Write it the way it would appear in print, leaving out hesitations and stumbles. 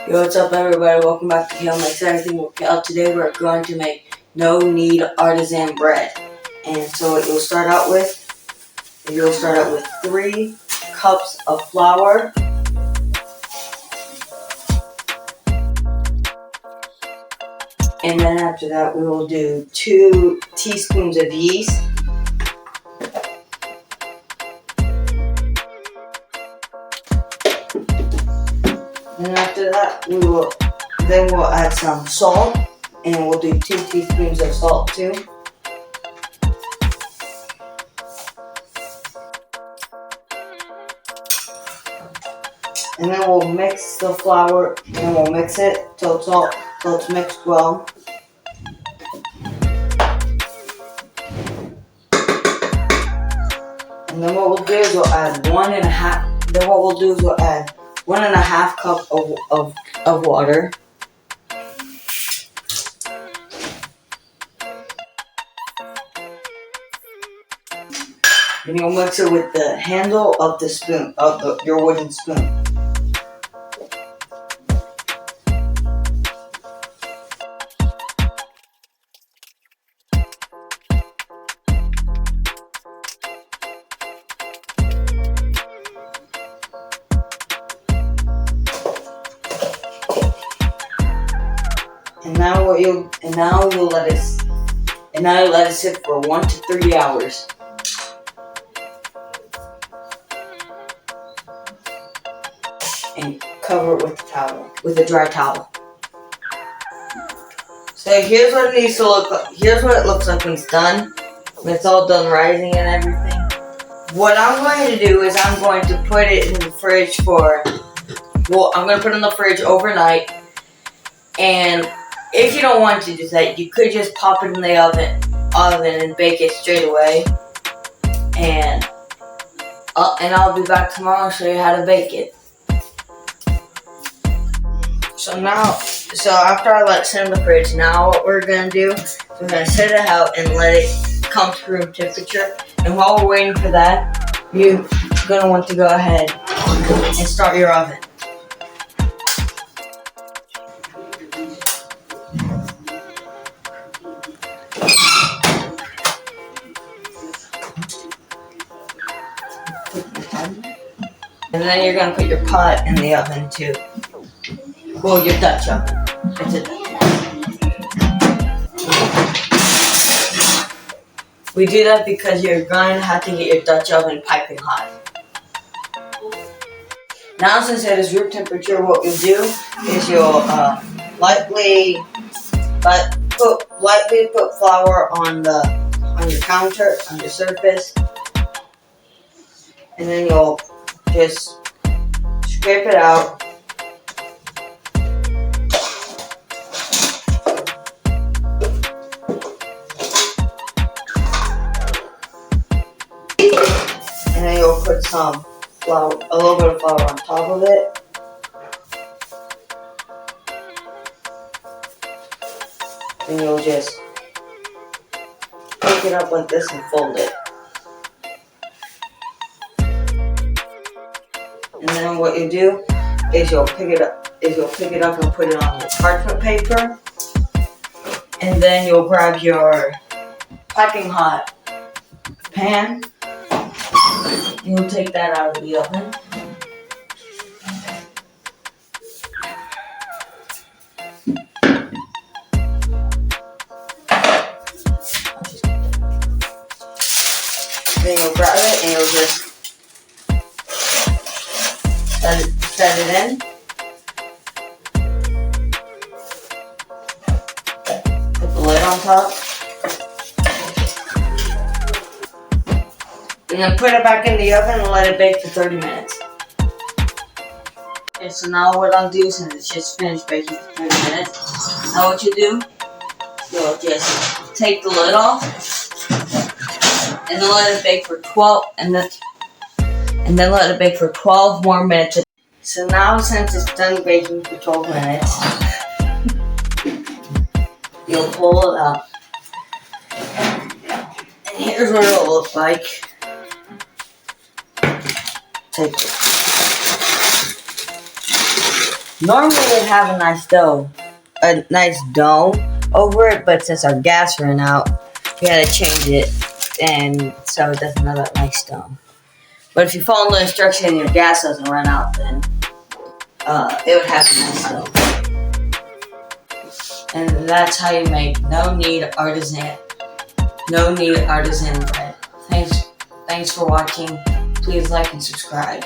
Yo, what's up everybody? Welcome back to Kael Makes Everything with Kael. Today we're going to make no knead artisan bread. And so what you'll start out with 3 cups of flour. And then after that we will do 2 teaspoons of yeast. And after that we'll add some salt, and we'll do 2 teaspoons of salt too. And then we'll mix the flour, and we'll mix it till it's mixed well. And then what we'll do is we'll add 1.5 cup of water. And you'll mix it with the handle of the spoon, your wooden spoon. And now you'll let it sit for 1 to 3 hours. And cover it with a dry towel. So here's what it needs to look like. Here's what it looks like when it's done. When it's all done rising and everything. What I'm going to do is I'm going to put it in the fridge I'm going to put it in the fridge overnight. And if you don't want to do that, you could just pop it in the oven and bake it straight away. And I'll be back tomorrow and show you how to bake it. So after I let it sit in the fridge, now what we're going to do is we're going to set it out and let it come to room temperature. And while we're waiting for that, you're going to want to go ahead and start your oven. And then you're going to put your pot in the oven too. Well, your Dutch oven. It's a Dutch oven. We do that because you're going to have to get your Dutch oven piping hot. Now since it is room temperature, what you'll do is you'll lightly put flour on your counter, on your surface. And then you'll just scrape it out. And then you'll put some flour, a little bit of flour on top of it. And you'll just pick it up like this and fold it. And then what you do is you'll pick it up and put it on your parchment paper. And then you'll grab your piping hot pan. And you'll take that out of the oven. Then you'll grab it and you'll just set it in. Put the lid on top. And then put it back in the oven and let it bake for 30 minutes. Okay, so now what I'll do, since it's just finished baking for 30 minutes, now what you do, you'll just take the lid off and then let it bake for 12 more minutes. So now since it's done baking for 12 minutes, you'll pull it out. And here's what it'll look like. Take it. Normally it'd have a nice dome over it, but since our gas ran out, we had to change it, and so it doesn't have that nice dome. But if you follow the instruction and your gas doesn't run out, then it would have a nice dome. And that's how you make no knead artisan bread. Thanks for watching. Please like and subscribe.